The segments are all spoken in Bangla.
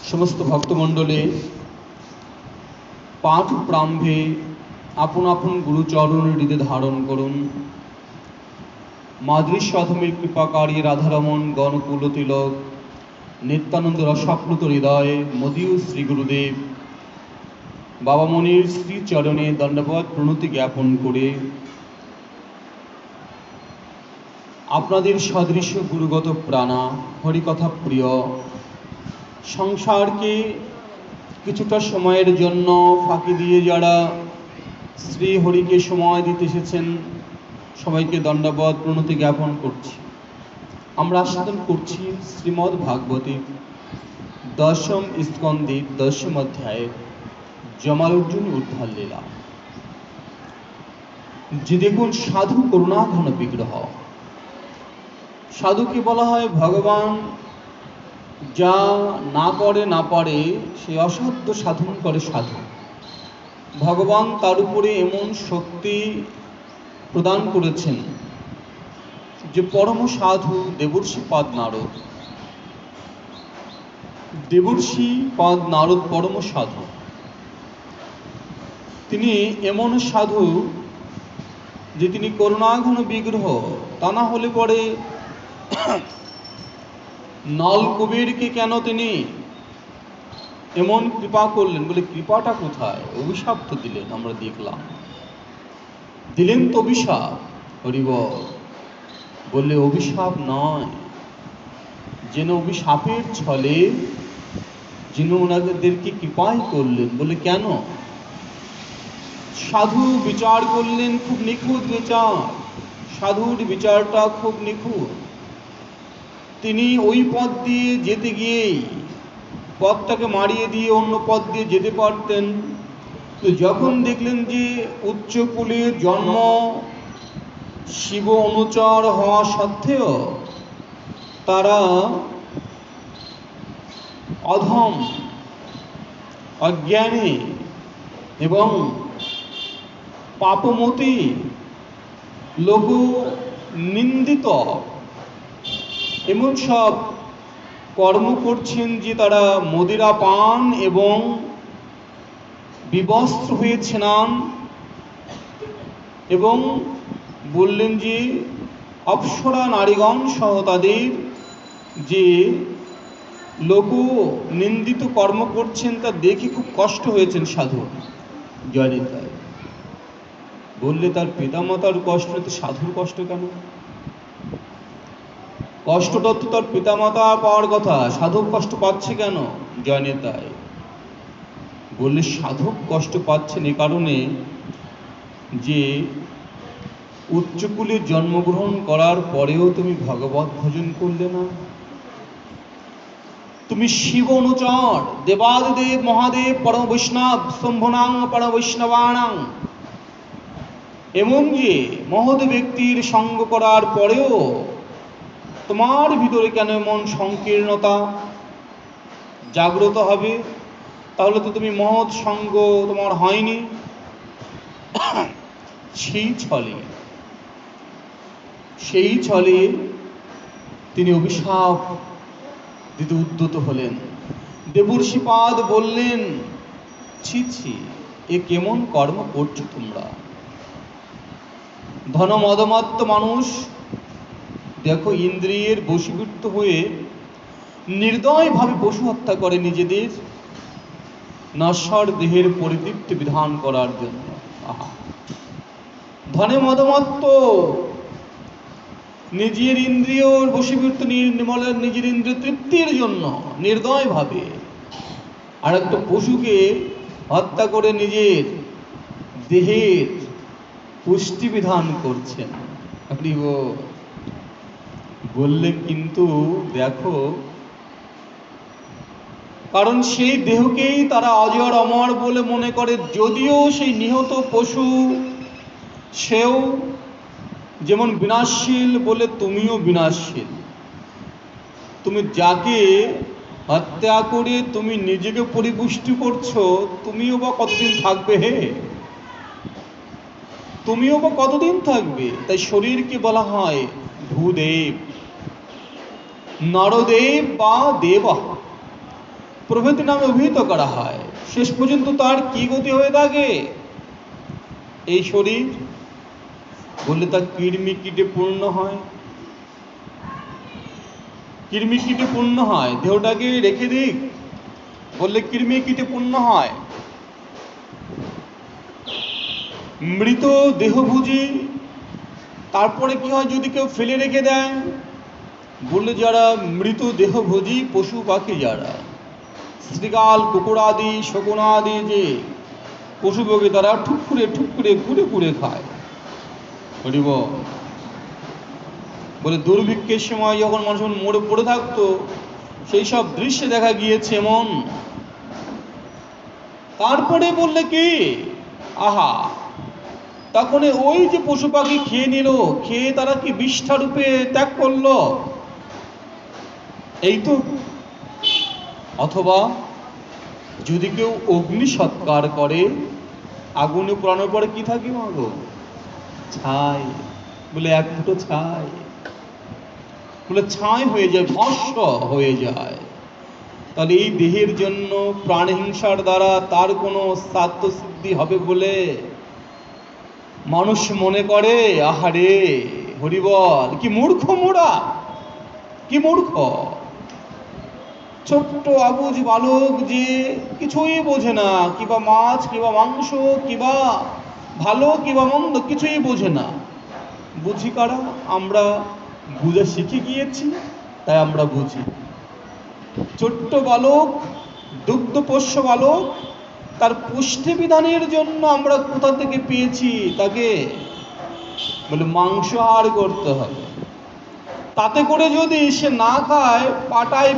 समस्त भक्तमंडले पाठ प्रारंभे आपन आपन गुरुचरण हृदय धारण करुन। मादृश्य अधमेर कृपाकारी राधारमण गणकुल तिलक नित्यानंद रसाप्लुत हृदय मदीय श्री गुरुदेव बाबा मनिर श्री चरणे दंडवत प्रणति ज्ञापन करे आपनादेर सदृश गुरुगत प्राणा हरिकथा प्रिय संसार के किछुटा समयेर जन्य फाँकी दिए जारा श्री हरि के समय दीते एसेछेन सबाइके दंडवत प्रणति ज्ञापन करछि। आमरा आस्वादन करछि श्रीमद् भागवते दशम स्कंदे दशम अध्याय जमालुद्दीन उद्धार लीला। जे देखुन साधु करुणा घन विग्रह। साधु के बला हय भगवान जा ना करे ना पारे से असाध्य साधन करे साधु। भगवान तार उपरे एमन शक्ति प्रदान करेছেন যে परम साधु देवर्षि पाद नारद। देवर्षि पाद नारद परम साधु। তিনি এমন সাধু যে তিনি করুণাঘন বিগ্রহ। তা না হলে পরে नल कुबेर के केन तिनी एमन कृपा करलेन बोले कृपाटा कोथाय अभिशाप तो दिलेन आमरा देखलाम दिलेन तो अभिशाप हरिबल बोलले अभिशाप नय जेन अभिशापेर छले जिनि ओनादेरके कृपाई करलेन बोले केन साधु विचार करलेन खूब निखुत विचार साधुर विचारटा खूब निखुत তিনি ওই পথ দিয়ে যেতে গিয়েই পথটাকে মারিয়ে দিয়ে অন্য পথ দিয়ে যেতে পারতেন। তো যখন দেখলেন যে উচ্চ কুলে জন্ম শিব অনুচর হওয়া সত্ত্বেও তারা অধম অজ্ঞানী এবং পাপমতি লোক নিন্দিত एमन सब कर्म करছেন যে তারা মদিরা পান এবং বিবস্ত্র হয়ে স্নান এবং বললেন যে অপ্সরা নারীগণ সহ তাদের যে লোক নিন্দিত কর্ম করছেন তা দেখে খুব কষ্ট হয়েছেন সাধু জয়নিতাই। বললে তার পিতামাতার কষ্ট তো সাধুর কষ্ট কেন? কষ্টটা তো তার পিতামাতা পাওয়ার কথা, সাধক কষ্ট পাচ্ছে কেন? জয়নিতাই বললে সাধক কষ্ট পাচ্ছেন এ কারণে যে উচ্চকুলে জন্মগ্রহণ করার পরেও তুমি ভগবত ভজন করলে না। তুমি শিব অনুচর দেবাদিদেব মহাদেব পরম বৈষ্ণব শম্ভুনাং পরম বৈষ্ণবানাং এমন যে মহৎ ব্যক্তির সঙ্গ করার পরেও তোমার ভিতরে কেন এমন সংকীর্ণতা জাগ্রত হবে? তাহলে তো তুমি মহৎ সঙ্গ তোমার হয়নি। সেই ছলে তিনি অভিশাপ দিতে উদ্যত হলেন। দেবর্ষিপাদ বললেন ছি ছি এ কেমন কর্ম করছো তোমরা? ধনমদমত্ত মানুষ देखो इंद्रियर बशीभूत हुए निर्दय भावे पशु हत्या करे निजेदेर नश्वर देहेर परितृप्ति विधान करार जन्य। धने मदमत्त निजेर इंद्रिय बशीभूत निजेर इंद्रिय तृप्तिर जन्य निर्दय भावे आरेकटा पशुके हत्या करे निजेर देहेर पुष्टि विधान करछेन। अपनी वो बोलले किन्तु देखो कारण सेई देहकेई तारा अजर अमर बोले मने करे यदिओ सेई निहत पशु सेও जेमन विनाशशील बोले तुमिও विनाशशील। तुमी जाके हत्या करे तुमी निजेके परिपुष्टि करछो तुमिও বা কতদিন থাকবে হে? তুমিও বা কতদিন থাকবে? তাই শরীরকে বলা হয় ভূদেব नरदेव बा देव প্রভৃতি নামে অভিহিত করা হয়। শেষ পর্যন্ত তার কি গতি হয়ে থাকে? এই শরীর বললে তার কৃমিকীটে পূর্ণ হয়, কৃমিকীটে পূর্ণ হয়। দেহটাকে রেখে দিক বললে কৃমিকীটে পূর্ণ হয়। মৃত দেহভোজী তারপরে কি হয় যদি কেউ ফেলে রেখে দেয়? বললে যারা মৃত দেহভোজী পশু পাখি, যারা শৃগাল কুকুরাদি শকুনাদি যে পশু পাখি, তারা ঠুকুরে ঠুকুরে কুড়ে কুড়ে খায়। হরিব বলে দুর্ভিক্ষের সময় যখন মানুষ মরে পড়ে থাকতো, সেই সব দৃশ্য দেখা গিয়েছে এমন। তারপরে বললে কি, আহা, তখন ওই যে পশু পাখি খেয়ে নিল, খেয়ে তারা কি বিষ্ঠা রূপে ত্যাগ করলো, এই তো। অথবা যদি কেউ অগ্নি সৎকার করে, আগুনে পোড়ানোর পরে কি থাকে মাগো? ছাই। বলে এক ফুটো ছাই, বলে ছাই হয়ে যায়, ভস্ম হয়ে যায়। তাহলে এই দেহের জন্য প্রাণহিংসার দ্বারা তার কোনো স্বার্থ সিদ্ধি হবে বলে মানুষ মনে করে? আহারে হরিবল, কি মূর্খ মোরা, কি মূর্খ! ছোট্ট আবুজ বালক যে কিছুই বোঝে না, কিবা মাছ কিবা মাংস কিবা ভালো কিবা মন্দ কিছুই বোঝে না। বুঝি কারা? আমরা বুঝে শিখে গিয়েছি, তাই আমরা বুঝি। ছোট্ট বালক, দুগ্ধপোষ্য বালক, তার পুষ্টি বিধানের জন্য আমরা কোথা থেকে পেয়েছি তাকে? বলে মাংস আহার করতে হবে। তাতে করে যদি সে না খায়, পাটায়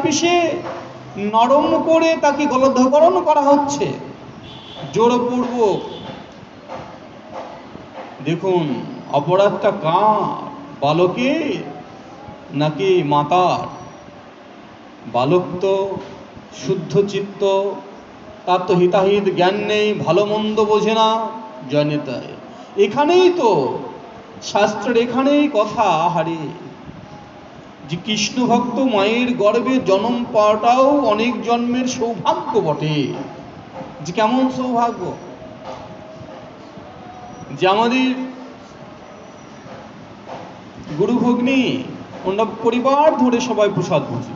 পিষে নরম করে তাকে গলদকরণ করা হচ্ছে জোরপূর্বক। দেখুন অপরাধটা কার? বালকের নাকি মাতার? বালক তো শুদ্ধ চিত্ত, তার তো হিতাহিত জ্ঞান নেই, ভালো মন্দ বোঝে না। জয়নিতাই, এখানেই তো শাস্ত্রের এখানেই কথা। হারে যে কৃষ্ণ ভক্ত মায়ের গর্ভে জন্ম পাওয়াটাও অনেক জন্মের সৌভাগ্য বটে। যে কেমন সৌভাগ্য যে আমাদের গুরু ভগ্নী, ওনারা পরিবার ধরে সবাই প্রসাদ বুঝে।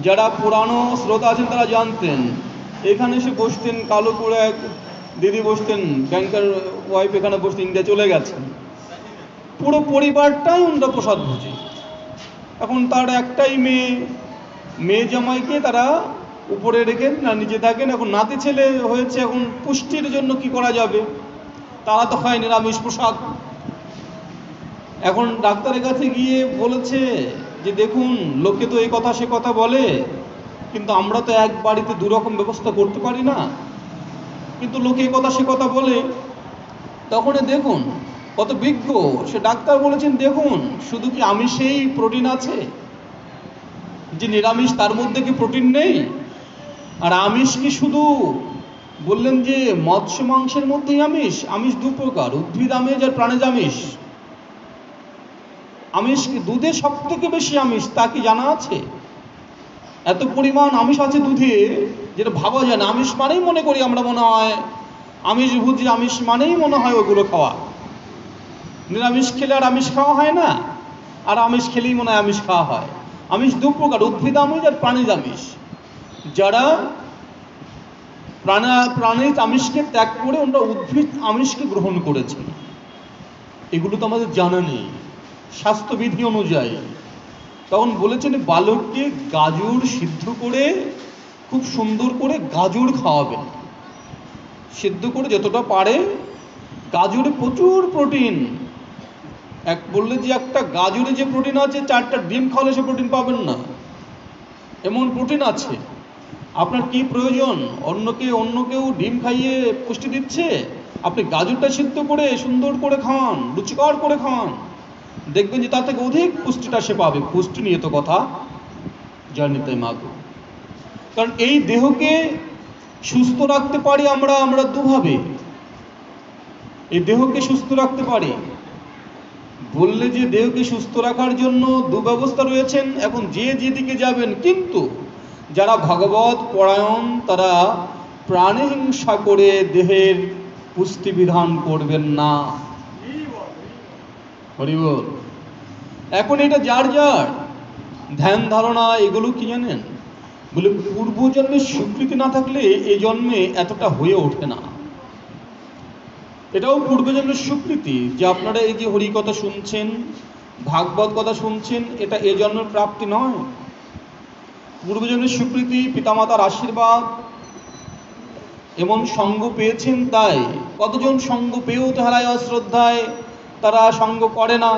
যারা পুরানো শ্রোতা আছেন তারা জানতেন, এখানে এসে বসতেন, কালো করে এক দিদি বসতেন, ব্যাংকার ওয়াইফ এখানে বসতেন, ইন্ডিয়া চলে গেছেন। পুরো পরিবারটাই ওনারা প্রসাদ বুঝে। এখন তার একটাই মেয়ে জামাইকে তারা উপরে রেখে না নিচে থাকেন। এখন নাতি ছেলে হয়েছে, এখন পুষ্টির জন্য কি করা যাবে? তারা তো খায় নিরামিষ প্রসাদ। এখন ডাক্তারের কাছে গিয়ে বলেছে যে দেখুন, লোকে তো এই কথা সে কথা বলে, কিন্তু আমরা তো এক বাড়িতে দুরকম ব্যবস্থা করতে পারি না, কিন্তু লোকে এই কথা সে কথা বলে। তখন দেখুন কত বিজ্ঞ সে ডাক্তার বলেছেন, দেখুন শুধু কি আমিষেই প্রোটিন আছে? যে নিরামিষ তার মধ্যে কি প্রোটিন নেই? আর আমিষ কি শুধু বললেন যে মৎস্য মাংসের মধ্যেই আমিষ? আমিষ দু প্রকার, উদ্ভিদ আমিষ আর প্রাণীজ আমিষ। আমিষ কি দুধে সব থেকে বেশি আমিষ, তা কি জানা আছে? এত পরিমাণ আমিষ আছে দুধে, যেটা ভাবা যায় না। আমিষ মানেই মনে করি আমরা, মনে হয় আমিষ ভুজি, আমিষ মানেই মনে হয় ওগুলো খাওয়া। নিরামিষ খেলে আর আমিষ খাওয়া হয় না, আর আমিষ খেলেই মনে হয় আমিষ খাওয়া হয়। আমিষ দু প্রকার, উদ্ভিদ আমিষ আর প্রাণীজ আমিষ। যারা প্রাণীজ আমিষকে ত্যাগ করে ওরা উদ্ভিদ আমিষকে গ্রহণ করেছেন, এগুলো তো আমাদের জানা নেই স্বাস্থ্যবিধি অনুযায়ী। তখন বলেছেন বালককে গাজর সিদ্ধ করে, খুব সুন্দর করে গাজর খাওয়াবেন, সিদ্ধ করে যতটা পারে। গাজরে প্রচুর প্রোটিন। এক বললে যে একটা গাজরে যে প্রোটিন আছে, 4টা ডিম খাওয়ালে সে প্রোটিন পাবেন না, এমন প্রোটিন আছে। আপনার কি প্রয়োজন? অন্য কেউ ডিম খাইয়ে পুষ্টি দিচ্ছে, আপনি গাজরটা সিদ্ধ করে সুন্দর করে খান, রুচিকর করে খান, দেখবেন যে তার থেকে অধিক পুষ্টিটা সে পাবে। পুষ্টি নিয়ে তো কথা। জয়নিতাই মাগো। কারণ এই দেহকে সুস্থ রাখতে পারি আমরা দুভাবে। এই দেহকে সুস্থ রাখতে পারি, বললে যে দেহকে সুস্থ রাখার জন্য দুব্যবস্থা রয়েছেন, এখন যে যেদিকে যাবেন, কিন্তু যারা ভাগবত পরায়ণ তারা প্রাণী হিংসা করে দেহের পুষ্টি বিধান করবেন না। হরি বল। এখন এটা যার যার ধ্যান ধারণা, এগুলো কি জানেন, বলে পূর্বজন্মের স্বীকৃতি না থাকলে এই জন্মে এতটা হয়ে ওঠে না। এটাও পূর্বজন্মের স্বীকৃতি যে আপনারা এই যে হরি কথা শুনছেন, ভাগবত কথা শুনছেন, এটা এ জন্মের প্রাপ্তি নয়, পূর্বজন্মের স্বীকৃতি, পিতামাতার আশীর্বাদ, এমন সঙ্গ পেয়েছেন। তাই কতজন সঙ্গ পেয়েও তাহারায় অশ্রদ্ধায় তারা সঙ্গ করে না।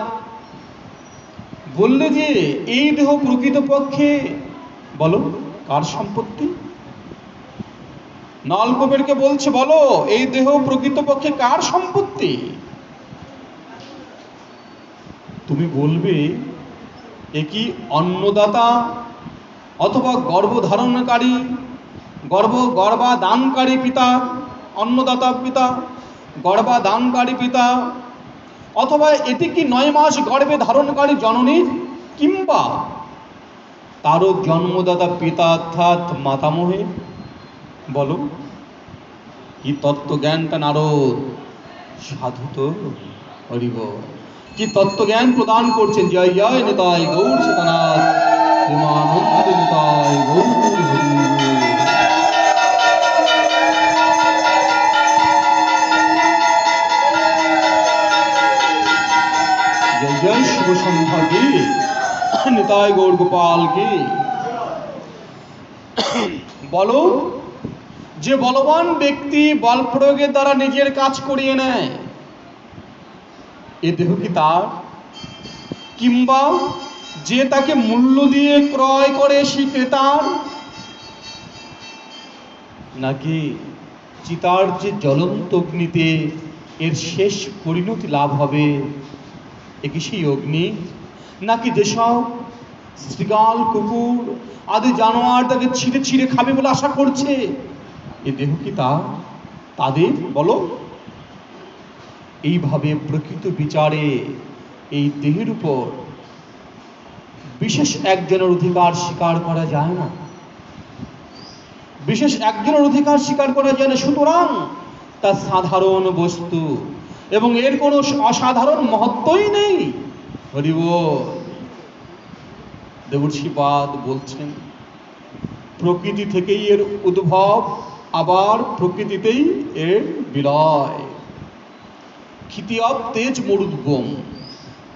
বললে যে এই দেহ প্রকৃতপক্ষে বলো কার সম্পত্তি? নলকূপেরকে বলছে, বলো এই দেহ প্রকৃতপক্ষে কার সম্পত্তি? তুমি বলবে এ কি অন্নদাতা অথবা গর্ভধারণকারী গর্ভাদানকারী পিতা, অন্নদাতা পিতা, গর্ভাদানকারী পিতা, অথবা এটি কি 9 মাস গর্ভে ধারণকারী জননী, কিংবা তারও জন্মদাতা পিতা অর্থাৎ মাতামহে? বলো কি তত্ত্বজ্ঞানটা নারদ সাধু তো হরিব, কি তত্ত্বজ্ঞান প্রদান করছেন। জয় জয় নিতাই গৌর সীতানাথ, প্রেমানন্দ নিতাই গৌর হরি। জয় জয় শিব সন্ধ্যা কি, নিতাই গৌর গোপাল কি। বলো যে বলবান ব্যক্তি বল প্রয়োগের দ্বারা নিজের কাজ করিয়ে নেয়, এ দেহ কি তার? কিংবা যে তাকে মূল্য দিয়ে ক্রয় করে সে ক্রেতার? নাকি চিতার যে জ্বলন্ত অগ্নিতে এর শেষ পরিণতি লাভ হবে, এ কি সেই অগ্নি? নাকি যেসব শৃগাল কুকুর আদি জানোয়ার তাকে ছিঁড়ে ছিঁড়ে খাবে বলে আশা করছে, এ দেহ কি তা তাদের? বলো। এইভাবে প্রকৃত বিচারে এই দেহের উপর বিশেষ একজনের অধিকার স্বীকার করা যায় না, বিশেষ একজনের অধিকার স্বীকার করা যায় না। সুতরাং তা সাধারণ বস্তু এবং এর কোনো অসাধারণ মহত্বই নেই। হরি বল। দেবর্ষিপাদ বলছেন প্রকৃতি থেকেই এর উদ্ভব, আবার প্রকৃতিতেই এর বিলয়। ক্ষিতিয়ব তেজ মরুদ্গম,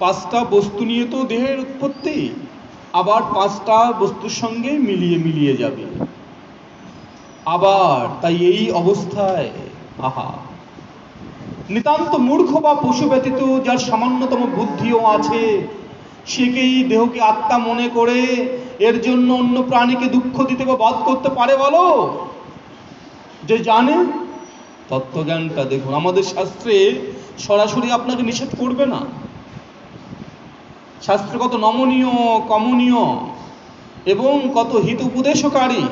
5টা বস্তু নিয়ে তো দেহের উৎপত্তি, আবার 5টা বস্তুর সঙ্গে মিলিয়ে যাবে আবার। তাই এই অবস্থায় আহা, নিতান্ত মূর্খ বা পশু ব্যতীত যার সামান্যতম বুদ্ধিও আছে, সেকেই দেহকে আত্মা মনে করে এর জন্য অন্য প্রাণীকে দুঃখ দিতে বা বধ করতে পারে? বলো। যে জানে তত্ত্বজ্ঞানটা দেখুন, আমাদের শাস্ত্রে সরাসরি আপনাকে নিষেধ করবে না। শাস্ত্র কত নমনীয়, কমনীয় এবং কত হিত উপদেশকারী।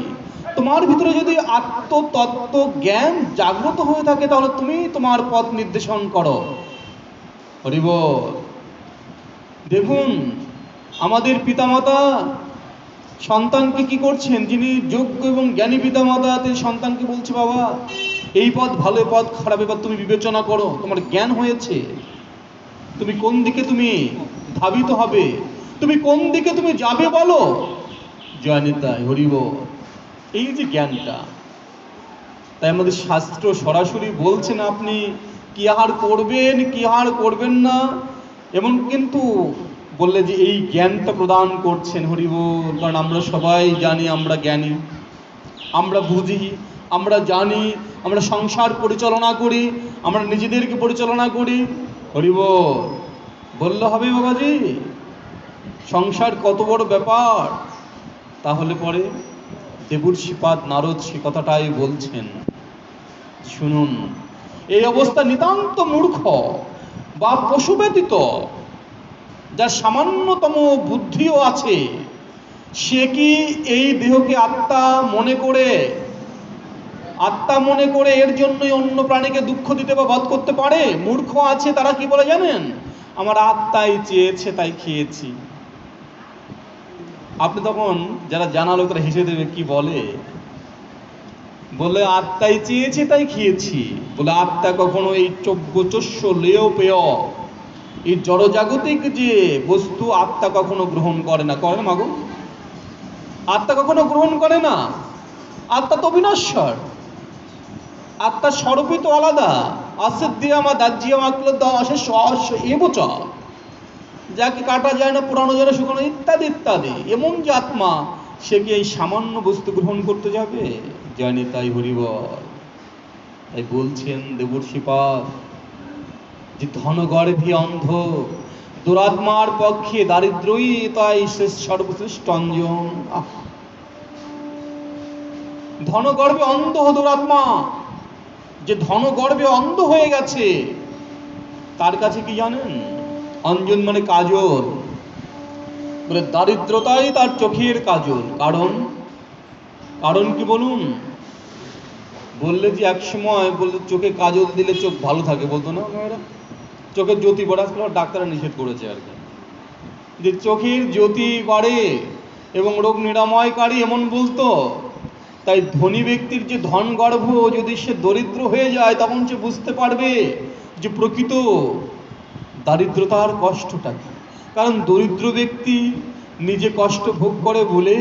তোমার ভিতরে যদি আত্মতত্ত্ব জ্ঞান জাগ্রত হয়ে থাকে, তাহলে তুমি তোমার পথ নির্দেশন করো। হরি বল। দেখুন আমাদের পিতামাতা সন্তানকে কি করছেন, যিনি যোগ্য এবং জ্ঞানী পিতামাতা, তিনি সন্তানকে বলছে, বাবা এই পথ ভালো, পথ খারাপ, এবার তুমি বিবেচনা করো, তোমার জ্ঞান হয়েছে, তুমি কোন দিকে তুমি ধাবিত হবে, তুমি কোন দিকে তুমি যাবে, বলো। জয় নিতাই হরি বল। এই যে জ্ঞানটা, তাই আমাদের শাস্ত্র সরাসরি বলছে না আপনি কি আহার করবেন কি আহার করবেন না, এমন কিন্তু বললে যে এই জ্ঞানটা প্রদান করছেন। হরি বল। কারণ আমরা সবাই জানি, আমরা জ্ঞানী, আমরা বুঝি, আমরা জানি, আমরা সংসার পরিচালনা করি, আমরা নিজেদেরকে পরিচালনা করি। হরি বল। বললে হবে বাবাজি, সংসার কত বড় ব্যাপার। তাহলে পরে দেবর্ষিপাদ নারদ সে কথাটাই বলছেন, শুনুন, এই অবস্থা নিতান্ত মূর্খ বা পশু ব্যতীত যার সামান্যতম বুদ্ধিও আছে, সে কি এই দেহকে আত্মা মনে করে এর জন্যই অন্য প্রাণীকে দুঃখ দিতে বা বধ করতে পারে? মূর্খ আছে তারা কি বলে জানেন, আমার আত্মাই চেয়েছে তাই খেয়েছি। আপনি তখন যারা জানা লোকেরা হেসে দেবে, কি বলে? বলে আত্মাই চেয়েছে তাই খেয়েছি। বলে আত্মা কখনো এই চব্যচস্য লেয় পেয় এই জড়জাগতিক যে বস্তু আত্মা কখনো গ্রহণ করে না। করে মাগো? আত্মা কখনো গ্রহণ করে না। আত্মা তো বিনশ্বর। আত্মার স্বরূপই তো আলাদা। আসিদ্ধিয়ামা দাহ্যিয়ামা ক্লোদ্দা অশেষ অশ্ব এবচ, যাকে কাটা যায় না, পোড়ানো যায় না, শুকানো ইত্যাদি ইত্যাদি। এমন যে আত্মা, সে কি এই সামান্য বস্তু গ্রহণ করতে যাবে? জানি তাই হরিবল। তাই বলছেন দেবর্ষিপাদ যে ধনগর্ভী অন্ধ দুরাত্মার পক্ষে দারিদ্রই তাই সর্বশ্রেষ্ঠ অঞ্জন। ধনগর্ভে অন্ধ দুরাত্মা, যে ধনগর্ভে অন্ধ হয়ে গেছে, তার কাছে কি জানেন? অঞ্জন মানে কাজল। বলে দারিদ্রতাই তার চোখের কাজল। কারণ কি বলুন? বললে যে এক সময় বলতে চোখে কাজল দিলে চোখ ভালো থাকে, বলতো না মেয়েরা? চোখের জ্যোতি বাড়ে, ডাক্তাররা নিষেধ করেছে আর কি, যে চোখের জ্যোতি বাড়ে এবং রোগ নিরাময়কারী, এমন বলতো। তাই ধনী ব্যক্তির যে ধন গর্ভ, যদি সে দরিদ্র হয়ে যায়, তখন সে বুঝতে পারবে যে প্রকৃত দারিদ্রতার কষ্টটা কি। কারণ দরিদ্র ব্যক্তি নিজে কষ্ট ভোগ করে বলে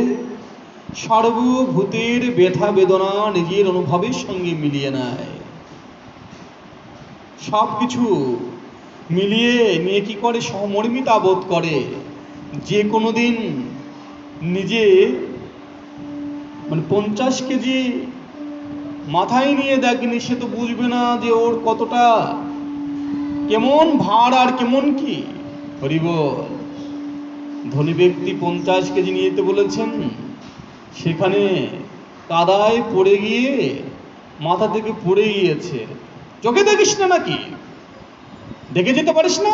সর্বভূতের ব্যথা বেদনা নিজের অনুভবের সঙ্গে মিলিয়ে নেয়। সব কিছু মিলিয়ে নিয়ে কি করে? সহমর্মিতা বোধ করে। যে কোনো দিন নিজে মানে 50 কেজি মাথায় নিয়ে দেখেনি, সে তো বুঝবে না যে ওর কতটা কেমন ভার আর কেমন কি। হরিবল। ধনী ব্যক্তি 50 কেজি নিয়ে যেতে বলেছেন, সেখানে কাদায় পড়ে গিয়ে মাথা থেকে পড়ে গিয়েছে। চোখে দেখিস না নাকি? দেখে যেতে পারিস না?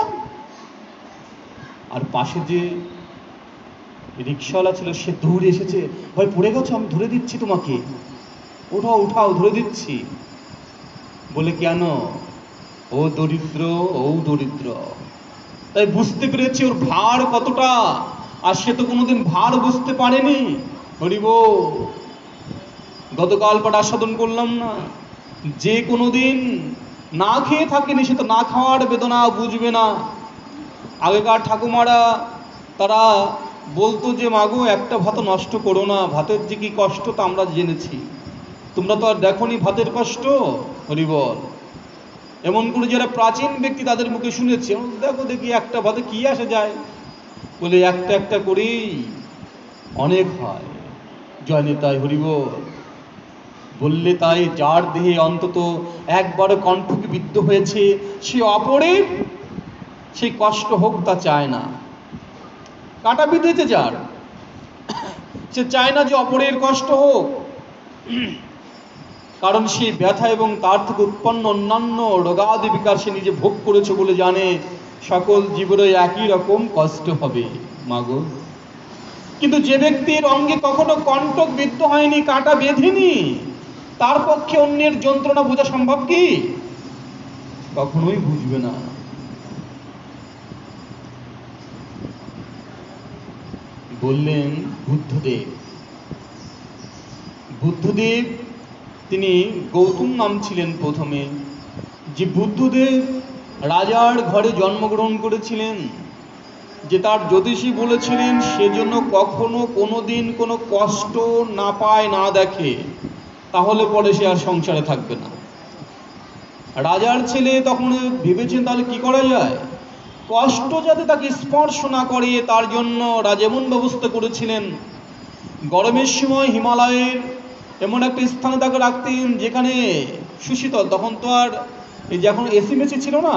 আর পাশে যে রিক্সাওয়ালা ছিল, সে দৌড়ে এসেছে, ভাই পড়ে গেছো, আমি ধরে দিচ্ছি তোমাকে, উঠাও উঠাও, ধরে দিচ্ছি। বলে কেন? ও দরিদ্র, ও দরিদ্র। তাই বুঝতে পেরেছি ওর ভার কতটা, আর সে তো কোনোদিন ভার বুঝতে পারেনি। হরিব। গতকাল পাঠ আস্বাদন করলাম না, যে কোনোদিন না খেয়ে থাকেনি, সে তো না খাওয়ার বেদনা বুঝবে না। আগেকার ঠাকুমারা তারা বলতো যে মাগো একটা ভাত নষ্ট করো না, ভাতের যে কি কষ্ট তা আমরা জেনেছি, তোমরা তো আর দেখোনি ভাতের কষ্ট। হরিবল। এমন করে যারা প্রাচীন ব্যক্তি তাদের মুখে শুনেছি, দেখো দেখি একটা ভাতে কি আসে যায়, বলে একটা একটা করেই অনেক হয়। জয় নিতাই হরিবল। বললে তাই যার দেহে অন্তত একবারও কণ্ঠকে বিদ্ধ হয়েছে, সে অপরের সেই কষ্ট হোক তা চায় না। কাটা বিঁধেছে যার, সে চায় না যে অপরের কষ্ট হোক। কারণ সেই ব্যথা এবং তার থেকে উৎপন্ন অন্যান্য রোগাদি বিকার সে নিজে ভোগ করেছে বলে জানে সকল জীবেরই একই রকম কষ্ট হবে। মাগো। কিন্তু যে ব্যক্তির অঙ্গে কখনো কণ্টক বিদ্ধ হয়নি, কাঁটা বেঁধেনি, তার পক্ষে অন্যের যন্ত্রণা বোঝা সম্ভব কি? কখনোই বুঝবে না। বললেন বুদ্ধদেব। বুদ্ধদেব তিনি গৌতম নাম ছিলেন প্রথমে। যে বুদ্ধদেব রাজার ঘরে জন্মগ্রহণ করেছিলেন, যে তার জ্যোতিষী বলেছিলেন সেজন্য কখনো কোনো দিন কোনো কষ্ট না পায়, না দেখে, তাহলে পরে সে আর সংসারে থাকবে না। রাজার ছেলে তখন ভেবেছেন তাহলে কি করা যায়, কষ্ট যাতে তাকে স্পর্শ না করে, তার জন্য রাজা এমন ব্যবস্থা করেছিলেন, গরমের সময় হিমালয়ের এমন একটা স্থানে তাকে রাখতেন যেখানে সুশীতল। তখন তো আর এই যে এখন এসি মেসি ছিল না,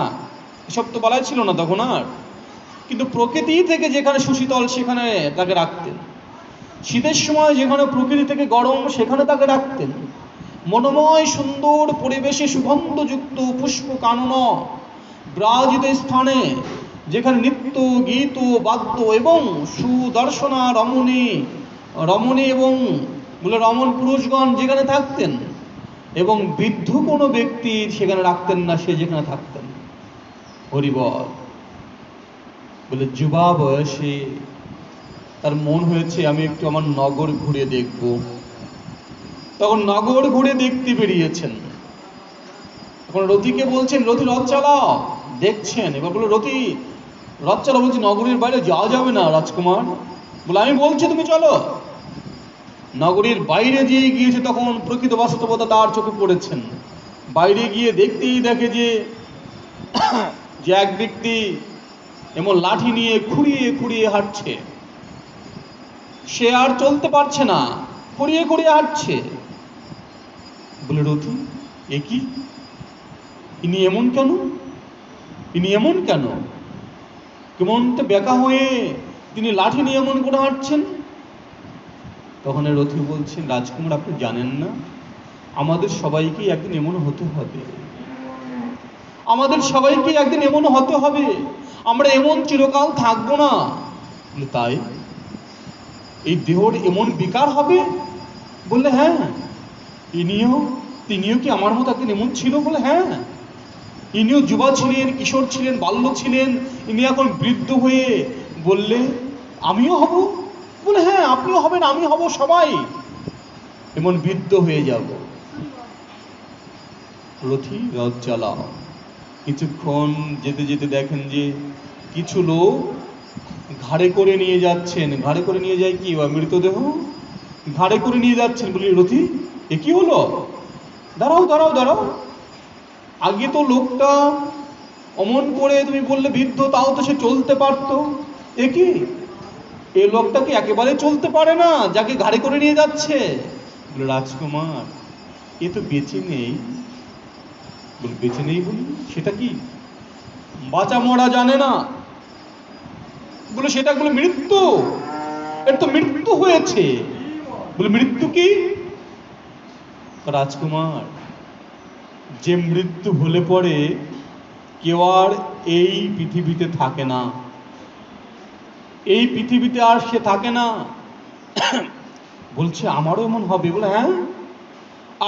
এসব তো বলাই ছিল না তখন আর, কিন্তু প্রকৃতি থেকে যেখানে সুশীতল সেখানে তাকে রাখতেন। শীতের সময় যেখানে প্রকৃতি থেকে গরম সেখানে তাকে রাখতেন। মনোময় সুন্দর পরিবেশে সুগন্ধযুক্ত পুষ্প কানন বিরাজিত স্থানে, যেখানে নৃত্য গীত বাদ্য এবং সুদর্শনা রমণী এবং বলে রমণ পুরুষগণ যেখানে থাকতেন, এবং বৃদ্ধ কোনো ব্যক্তি সেখানে রাখতেন না, সে যেখানে থাকতেন। হরিবল। বলে যুবা বয়সে তার মন হয়েছে আমি একটু আমার নগর ঘুরে দেখব। তখন নগর ঘুরে দেখতে বেরিয়েছেন। তখন রথীকে বলছেন, রথী রথ চালাও। দেখছেন, এবার বলে রথী রথ চালাও। বলছি নগরীর বাইরে যাওয়া যাবে না রাজকুমার। বলে আমি বলছি তুমি চলো। নগরীর বাইরে যেয়ে গিয়েছে, তখন প্রকৃত বাস্তবতা তার চোখে পড়েছেন। বাইরে গিয়ে দেখতেই দেখে যে এক ব্যক্তি এমন লাঠি নিয়ে খুঁড়িয়ে খুঁড়িয়ে হাঁটছে। সে আর চলতে পারছে না, খুঁড়িয়ে খুঁড়িয়ে হাঁটছে। বলে রথী এ কি, ইনি এমন কেন, ইনি এমন কেন, কেমন তো বেকা হয়ে তিনি লাঠি নিয়ে এমন করে হাঁটছেন। তখন রথী বলছেন, রাজকুমার আপনি জানেন না, আমাদের সবাইকে একদিন এমন হতে হবে, আমাদের সবাইকে একদিন এমন হতে হবে, আমরা এমন চিরকাল থাকবো না। তাই এই দেহর এমন বিকার হবে? বললে হ্যাঁ। তিনিও কি আমার মতো একদিন এমন ছিল? বলে হ্যাঁ। ইনিও যুবা ছিলেন, কিশোর ছিলেন, বাল্য ছিলেন, ইনি এখন বৃদ্ধ হয়ে বললে আমিও হব? বলে হ্যাঁ আপনিও হবেন, আমি হব, সবাই এমন বৃদ্ধ হয়ে যাব। রথী রথ চালাও। কিছুক্ষণ যেতে যেতে দেখেন যে কিছু লোক ঘাড়ে করে নিয়ে যাচ্ছেন। ঘাড়ে করে নিয়ে যায় কি, মৃতদেহ ঘাড়ে করে নিয়ে যাচ্ছেন। বলি রথী এ কি হলো? দাঁড়াও দাঁড়াও দাঁড়াও, আগে তো লোকটা অমন করে তুমি বললে বৃদ্ধ, তাও তো সে চলতে পারতো। এ কি, এ লোকটা কি একেবারে চলতে পারে না যাকে ঘাড়ে করে নিয়ে যাচ্ছে? বলে রাজকুমার এ তো বেঁচে নেই। বলে বেঁচে নেই বলি সেটা কি? বাঁচা মরা জানে না। বলে সেটা, বলে মৃত্যু, এর তো মৃত্যু হয়েছে। বলে মৃত্যু কি? রাজকুমার যে মৃত্যু হলে পরে কেউ আর এই পৃথিবীতে থাকে না, এই পৃথিবীতে আর সে থাকে না। বলছে আমারও এমন হবে? বলে হ্যাঁ,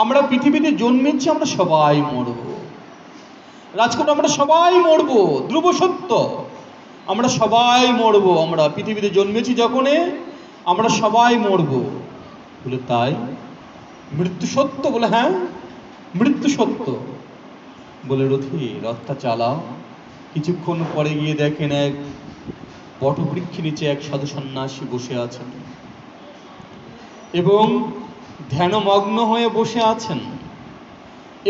আমরা পৃথিবীতে জন্মেছি, আমরা সবাই মরব রাজকুমার, আমরা সবাই মরব, ধ্রুব সত্য, আমরা সবাই মরব, আমরা পৃথিবীতে জন্মেছি যখনে আমরা সবাই মরব। বলে তাই, মৃত্যু সত্য? বলে হ্যাঁ মৃত্যু সত্য। বলে রথী রথটা চালাও। কিছুক্ষণ পরে গিয়ে দেখেন এক বটবৃক্ষের নিচে এক সাধু সন্ন্যাসী বসে আছেন এবং ধ্যানমগ্ন হয়ে বসে আছেন,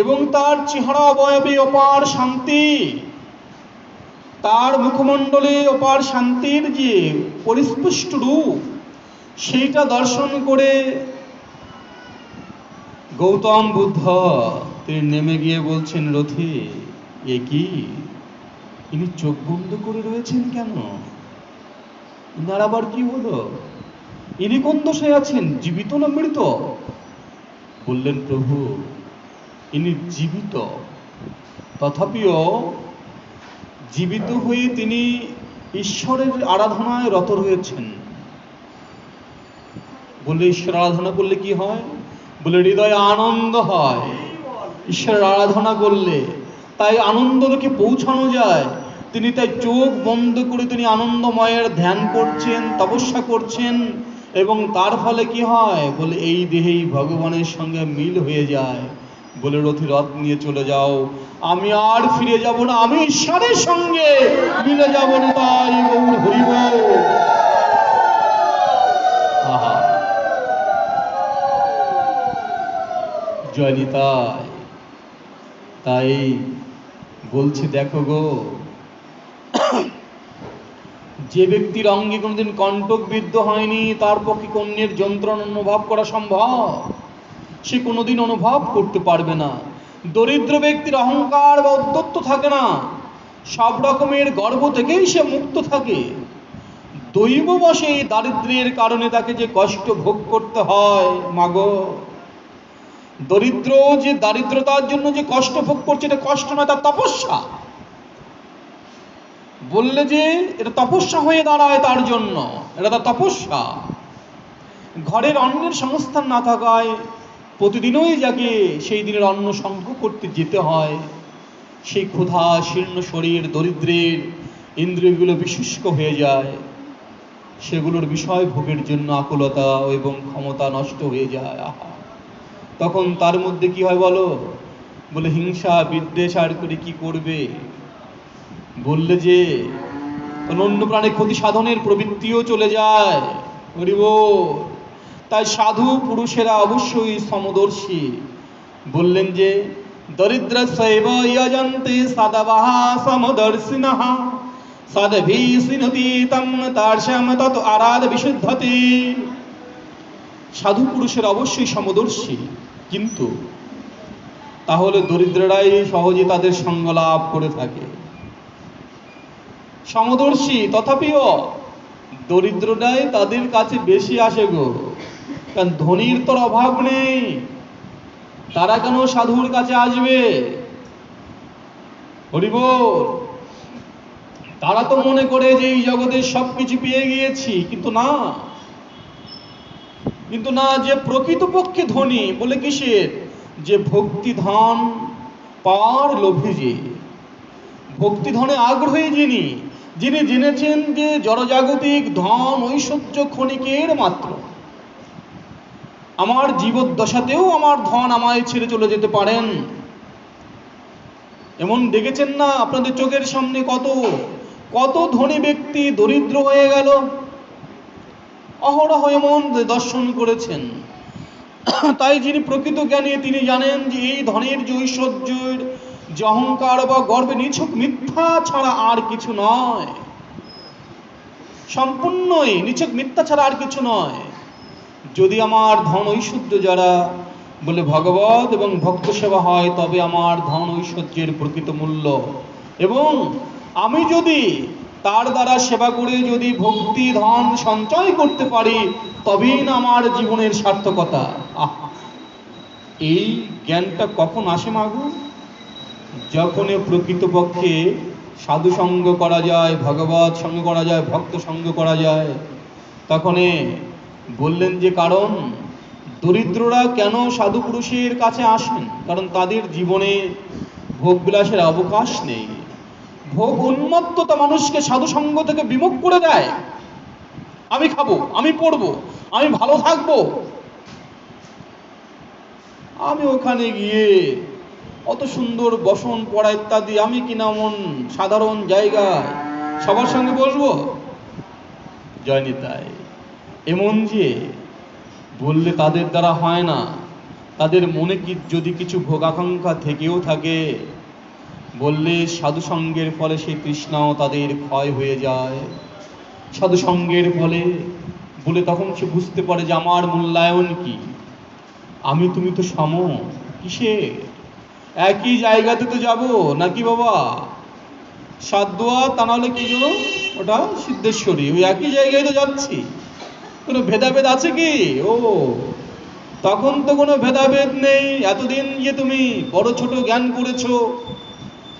এবং তার চেহারা অবয়বে অপার শান্তি, তার মুখমণ্ডলে অপার শান্তির যে পরিস্পুষ্ট রূপ, সেইটা দর্শন করে গৌতম বুদ্ধ তিনি নেমে গিয়ে বলছেন, রথী এ কি, ইনি চোখ বন্ধ করে রয়েছেন কেন? ইনার আবার কি হলো? ইনি কোন দশায় আছেন, জীবিত না মৃত? বললেন প্রভু ইনি জীবিত, তথাপিও জীবিত হয়ে তিনি ঈশ্বরের আরাধনায় রত রয়েছেন। বললে ঈশ্বর আরাধনা করলে কি হয়? বলে হৃদয়ে আনন্দ হয় ঈশ্বরের আরাধনা করলে, তাই আনন্দকে পৌঁছানো যায়। তিনি তাই চোখ বন্ধ করে তিনি আনন্দময়ের ধ্যান করছেন, তপস্যা করছেন, এবং তার ফলে কি হয়? বলে এই দেহেই ভগবানের সঙ্গে মিল হয়ে যায়। বলে রথী রথ নিয়ে চলে যাও, আমি আর ফিরে যাব না, আমি ঈশ্বরের সঙ্গে মিলে যাব না। তাই গৌর হরিব। আহা জয় নিতাই। তাই বলছি দেখো গো, যে ব্যক্তির অঙ্গে কোনোদিন কণ্টকবিদ্ধ হয়নি তার পক্ষে কন্যের যন্ত্রণা অনুভব করা সম্ভব? সে কোনোদিন অনুভব করতে পারবে না। দরিদ্র ব্যক্তির অহংকার বা উদ্ধত্ত থাকে না, সব রকমের গর্ব থেকেই সে মুক্ত থাকে। দৈববশে এই দারিদ্র্যের কারণে তাকে যে কষ্ট ভোগ করতে হয়, মাগো, দরিদ্র যে দারিদ্রতার জন্য যে কষ্ট ভোগ করছে, এটা কষ্ট নয়, তার তপস্যা। বললে যে এটা তপস্যা হয়ে দাঁড়ায় তার জন্য, এটা তার তপস্যা। ঘরের অন্নের সংস্থান না থাকায় প্রতিদিনই যাকে সেই দিনের অন্ন সংগ্রহ করতে যেতে হয়, সেই ক্ষুধা শীর্ণ শরীর দরিদ্রের ইন্দ্রিয়গুলো বিশুষ্ক হয়ে যায়, সেগুলোর বিষয় ভোগের জন্য আকুলতা এবং ক্ষমতা নষ্ট হয়ে যায়। আহা, তখন তার মধ্যে কি হয় বলো? বলে হিংসা বিদ্বেষ আর করে কি করবে? বললে যে অন্য প্রাণে ক্ষতি সাধনের প্রবৃত্তিও চলে যায়। হরিব। তাই সাধু পুরুষেরা অবশ্যই সমদর্শী। বললেন যে দরিদ্রস্যৈব যজন্তে সদবাহা সমদর্শিনঃ সদভিষিনতি তম তার্শ্যম তত আরাধ বিশুদ্ধতি। সাধু পুরুষের অবশ্যই সমদর্শী, কিন্তু তাহলে দরিদ্ররাই সহজে তাদের সঙ্গ লাভ করে থাকে। সমদর্শী তথাপিও দরিদ্ররাই তাদের কাছে বেশি আসে গো। কারণ ধনীর তোর অভাব নেই, তারা কেন সাধুর কাছে আসবে? হরিবল। তারা তো মনে করে যে এই জগতের সবকিছু পেয়ে গিয়েছি, কিন্তু না, যে প্রকৃতপক্ষে ধনী বলে কিসের? যে ভক্তি ধন পাওয়ার লোভী, যে ভক্তি ধনে আগ্রহী, যিনি জেনেছেন যে জড়জাগতিক ধন ঐশ্বর্য ক্ষণিকের মাত্র, আমার জীবদ্দশাতেও আমার ধন আমায় ছেড়ে চলে যেতে পারেন। এমন দেখেছেন না আপনাদের চোখের সামনে কত ধনী ব্যক্তি দরিদ্র হয়ে গেল? অহরহ এমন দর্শন করেছেন। তাই যিনি প্রকৃত জ্ঞানী তিনি জানেন যে এই ধনের যে ঐশ্বর্যের যে অহংকার বা গর্বে নিছক মিথ্যা ছাড়া আর কিছু নয়, সম্পূর্ণই নিছক মিথ্যা ছাড়া আর কিছু নয়। যদি আমার ধন ঐশ্বর্য যারা বলে ভগবত এবং ভক্ত সেবা হয়, তবে আমার ধন ঐশ্বর্যের প্রকৃত মূল্য, এবং আমি যদি তার দ্বারা সেবা করে যদি ভক্তি ধন সঞ্চয় করতে পারি, তবেই না আমার জীবনের সার্থকতা। এই জ্ঞানটা কখন আসে মাগো? যখন প্রকৃতপক্ষে সাধু সঙ্গ করা যায়, ভগবত সঙ্গ করা যায়, ভক্ত সঙ্গ করা যায়। তখন বললেন যে কারণ দরিদ্ররা কেন সাধু পুরুষের কাছে আসেন? কারণ তাদের জীবনে ভোগবিলাসের অবকাশ নেই। ভোগ উন্মত্ততা মানুষকে সাধু সঙ্গ থেকে বিমুখ করে দেয়। আমি খাবো, আমি পড়বো, আমি ভালো থাকবো, আমি ওখানে গিয়ে অত সুন্দর বসন পড়া ইত্যাদি, আমি কিনা এমন সাধারণ জায়গায় সবার সঙ্গে বসবো। জয়নিতাই। এমন যে বললে তাদের দ্বারা হয় না। তাদের মনে কি যদি কিছু ভোগাকাঙ্ক্ষা থেকেও থাকে, বললে সাধু সঙ্গের ফলে সেই তৃষ্ণাও তাদের ক্ষয় হয়ে যায়। সাধু সঙ্গের ফলে বলে তখন সে বুঝতে পারে যে আমার মূল্যায়ন কি, আমি তুমি তো সম। কিসে? একই জায়গাতে তো যাব নাকি বাবা? সাতদুয়া, তা নাহলে কি যেন ওটা সিদ্ধেশ্বরী, ওই একই জায়গায় তো যাচ্ছি। কোনো ভেদাভেদ আছে কি? ও, তখন তো কোনো ভেদাভেদ নেই। এতদিন যে তুমি বড় ছোট জ্ঞান করেছো,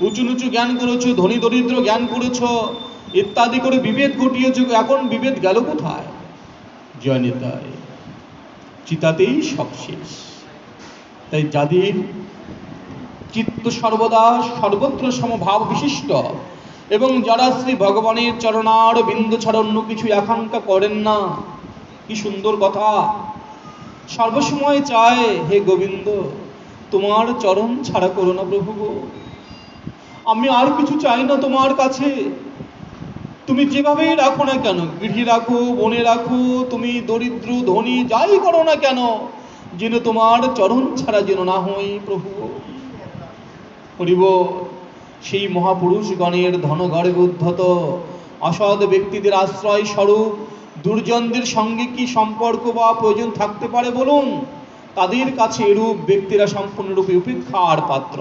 উঁচু নিচু জ্ঞান করেছো, ধনী দরিদ্র জ্ঞান করেছো, ইত্যাদি করে বিভেদ ঘটিয়েছো, এখন বিভেদ গেল কোথায়? জয়নিতাই। চিতাতেই সব শেষ। তাই যাদের চিত্ত সর্বদা সর্বত্র সমভাব বিশিষ্ট, এবং যারা শ্রী ভগবানের চরণার বিন্দু ছাড়া অন্য কিছু আকাঙ্ক্ষা করেন না, কি সুন্দর কথা! সর্বসময় চায়, হে গোবিন্দ তোমার চরণ ছাড়া করো না প্রভু গো, আমি আর কিছু চাই না তোমার কাছে। তুমি যেভাবেই রাখো না কেন, গৃহে রাখো, বনে রাখো, তুমি দরিদ্র ধনী যাই করো না কেন, যেন তোমার চরণ ছাড়া যেন না হই প্রভু। করিব সেই মহাপুরুষগণের ধনগর্ভে উদ্ধত অসৎ ব্যক্তিদের আশ্রয় স্বরূপ দুর্জনদের সঙ্গে কি সম্পর্ক বা প্রয়োজন থাকতে পারে বলুন? তাদের কাছে এরূপ ব্যক্তিরা সম্পূর্ণরূপে উপেক্ষার পাত্র।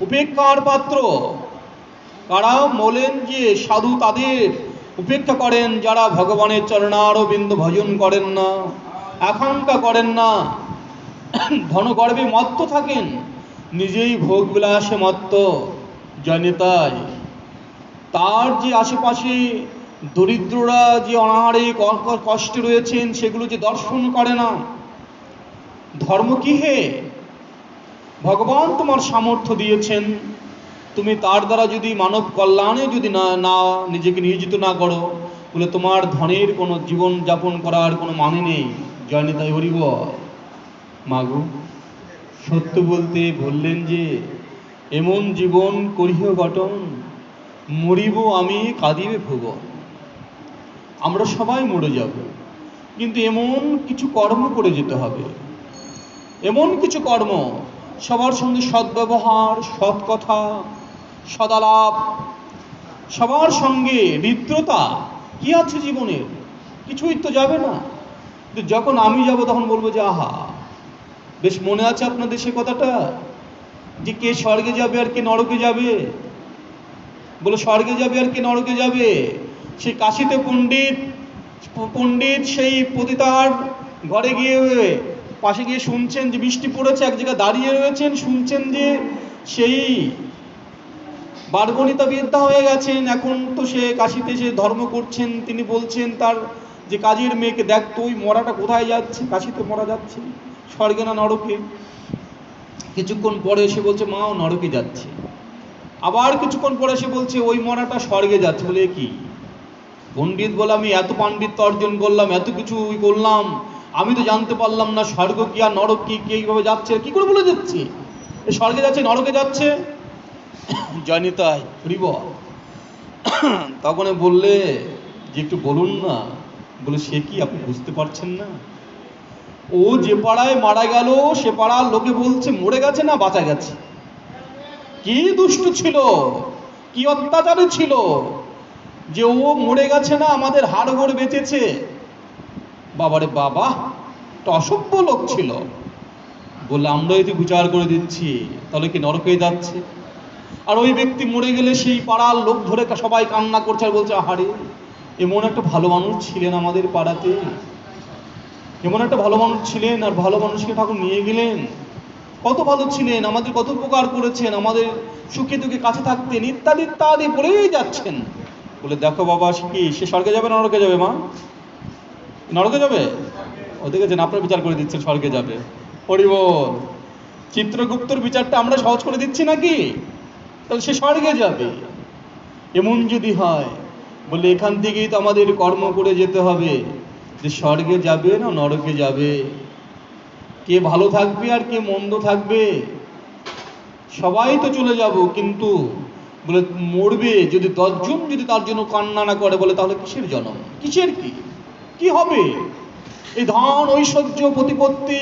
উপেক্ষার পাত্র কারা? বলেন যে সাধু তাদের উপেক্ষা করেন যারা ভগবানের চরণারবিন্দ ভজন করেন না, আকাঙ্ক্ষা করেন না, ধনগর্ভে মত্ত থাকেন, নিজেই ভোগ বিলাসে মত্ত। জয়নিতাই। তার যে আশেপাশে দরিদ্ররা যে অনাহারে কষ্টে রয়েছেন, সেগুলো যে দর্শন করে না। ধর্ম কি হে? ভগবান তোমার সামর্থ্য দিয়েছেন, তুমি তার দ্বারা যদি মানব কল্যাণে যদি না নিজেকে নিয়োজিত না করো, বলে তোমার ধনের কোনো জীবন যাপন করার কোনো মানে নেই। জয়নিতাই হরিব। মাগো সত্য বলতে বললেন যে এমন জীবন করিহ গঠন, মরিব আমি কাঁদিবে ভুবন। আমরা সবাই মরে যাব, কিন্তু এমন কিছু কর্ম করে যেতে হবে, এমন কিছু কর্ম, সবার সঙ্গে সদ্ব্যবহার, সৎ কথা, সদালাপ, সবার সঙ্গে হৃদ্রতা। কি আছে জীবনের? কিছুই তো যাবে না। কিন্তু যখন আমি যাব তখন বলবো যে আহা, বেশ মনে আছে আপনাদের সে কথাটা, যে কে স্বর্গে যাবে আর কে নরকে যাবে। বলে স্বর্গে যাবে আর কে নরকে যাবে। সেই কাশিতে পণ্ডিত সেই পতিতার ঘরে গিয়ে পাশে গিয়ে শুনছেন যে বৃষ্টি পড়েছে, এক জায়গায় দাঁড়িয়ে রয়েছেন, শুনছেন যে সেই বারবণিতা বিদ্যা হয়ে গেছেন। এখন তো সে কাশিতে সে ধর্ম করছেন। তিনি বলছেন তার যে কাজের মেয়েকে, দেখ তো ওই মরাটা কোথায় যাচ্ছে, কাশিতে মরা যাচ্ছে, স্বর্গে না নরকে। কিছুক্ষণ পরে এসে বলছে মা ও নরকে যাচ্ছে। আবার কিছুক্ষণ পরে এসে বলছে ওই মরাটা স্বর্গে যাচ্ছে। বলে কি? পণ্ডিত বলে আমি এত পাণ্ডিত্য অর্জন করলাম, এত কিছু করলাম, আমি তো জানতে পারলাম না স্বর্গ কি আর নরক কি, এইভাবে যাচ্ছে, কি করে বলে যাচ্ছে স্বর্গে যাচ্ছে নরকে যাচ্ছে। জয়নিতাই হরিব। তখন বললে যে একটু বলুন না। বলে সে কি আপনি বুঝতে পারছেন না? ও যে পাড়ায় মারা গেল সে পাড়ার লোকে বলছে মরে গেছে না বাঁচা গেছে। কি দুষ্ট ছিল, কি অত্যাচারী ছিল, যে ও মরে গেছে না, আমাদের হাড়গোড় বেঁচেছে। বাবারে বাবা, একটা অসভ্য লোক ছিল। বললে আমরা যদি বিচার করে দিচ্ছি তাহলে কি নরকে যাচ্ছে? আর ওই ব্যক্তি মরে গেলে সেই পাড়ার লোক ধরে সবাই কান্না করছে আর বলছে আহারে, এমন একটা ভালো মানুষ ছিলেন আমাদের পাড়াতে, এমন একটা ভালো মানুষ ছিলেন, আর ভালো মানুষকে ঠাকুর নিয়ে গেলেন। কত ভালো ছিলেন, আমাদের কত উপকার করেছেন, আমাদের সুখে দুঃখে কাছে থাকতেন, ইত্যাদি ইত্যাদি বলেই যাচ্ছেন। বলে দেখো বাবা, সে কি সে স্বর্গে যাবে না নরকে যাবে? মা নরকে যাবে। ও দেখেছেন, আপনার বিচার করে দিচ্ছেন স্বর্গে যাবে। হরিবল। চিত্রগুপ্তর বিচারটা আমরা সহজ করে দিচ্ছি নাকি? তাহলে সে স্বর্গে যাবে। এমন যদি হয়, বলে এখান থেকেই তো আমাদের কর্ম করে যেতে হবে, যে স্বর্গে যাবে না নরকে যাবে, কে ভালো থাকবে আর কে মন্দ থাকবে। সবাই তো চলে যাব, কিন্তু বলে মরবে যদি 10 জন যদি তার জন্য কান্না না করে, বলে তাহলে কিসের জন্ম, কিসের কি হবে? এই ধন ঐশ্বর্য প্রতিপত্তি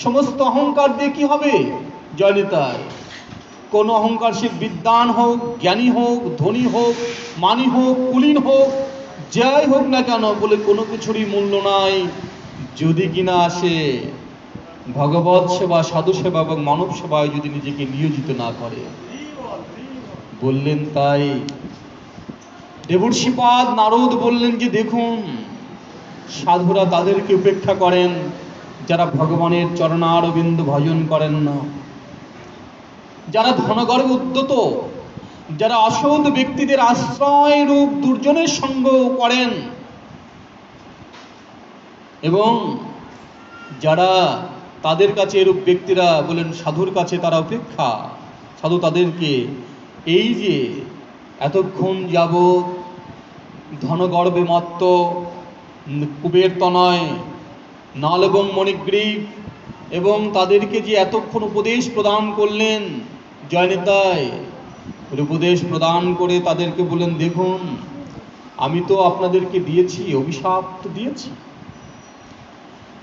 সমস্ত অহংকার দিয়ে কি হবে? জয়নিতাই, কোন অহংকার, সে বিদ্বান হোক, জ্ঞানী হোক, ধনী হোক, মানি হোক, কুলীন হোক, যাই হোক না কেন, বলে কোনো কিছুরই মূল্য নাই যদি কিনা আসে ভগবৎ সেবা, সাধু সেবা এবং মানব সেবায় যদি নিজেকে নিয়োজিত না করে। বললেন তাই দেবর্ষিপাদ নারদ বললেন যে দেখুন, সাধুরা তাদেরকে উপেক্ষা করেন যারা ভগবানের চরণারবিন্দ ভজন করেন না, যারা ধনগর্বে উদ্যত, যারা অসৎ ব্যক্তিদের আশ্রয় রূপ দুর্জনের সঙ্গ করেন, এবং যারা তাদের কাছে এরূপ ব্যক্তিরা বলেন সাধুর কাছে তারা উপেক্ষা। সাধু তাদেরকে এই যে এতক্ষণ যাবৎ ধনগর্বে মত্ত, কুবের তনয়, নাল এবং মণিগ্রীব, এবং তাদেরকে যে এতক্ষণ উপদেশ প্রদান করলেন, জয়নিতাই উপদেশ প্রদান করে তাদেরকে বলেন দেখুন, আমি তো আপনাদেরকে দিয়েছি, অভিশাপ তো দিয়েছি,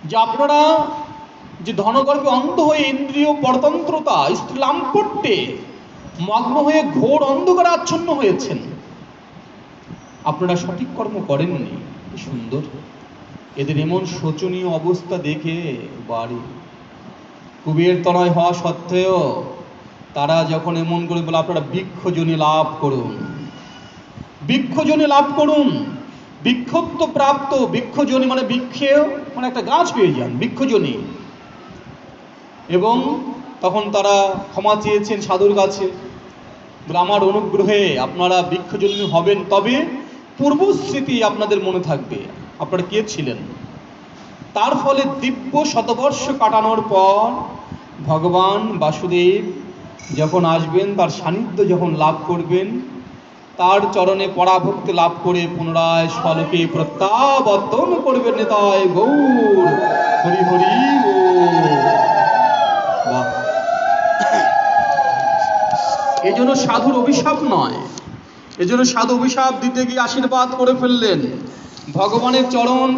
যে আপনারা যে ধনগর্ভে অন্ধ হয়ে ইন্দ্রিয় পরতন্ত্রতা, স্ত্রীলাম্পট্যে মগ্ন হয়ে ঘোর অন্ধকারে আচ্ছন্ন হয়েছেন, আপনারা সঠিক কর্ম করেননি। কি সুন্দর এদের এমন শোচনীয় অবস্থা দেখে বাড়ি কুবের তনয় হওয়া সত্ত্বেও তারা যখন এমন করে বলে আপনারা বৃক্ষজনী লাভ করুন, বৃক্ষজনী লাভ করুন, বৃক্ষত্ব প্রাপ্ত, বৃক্ষজনী মানে বৃক্ষে মানে একটা গাছ পেয়ে যান, বৃক্ষজনী। এবং তখন তারা ক্ষমা চেয়েছেন সাধুর কাছে, আমার অনুগ্রহে আপনারা বৃক্ষজনী হবেন, তবে পূর্বস্মৃতি আপনাদের মনে থাকবে আপনারা কে ছিলেন। তার ফলে দিব্য শতবর্ষ কাটানোর পর ভগবান বাসুদেব যখন আসবেন, তার সান্নিধ্য যখন লাভ করবেন, তার চরণে পরাভক্তি লাভ করে পুনরায় স্বলোকে প্রত্যাবর্তন করবেন। নিতাই গৌর হরি হরি বল। বাহ! এই জন্য সাধুর অভিশাপ নয়, এজন্য সাধু অভিশাপ দিতে গিয়ে আশীর্বাদ করে ফেললেন। ভগবানের চরণ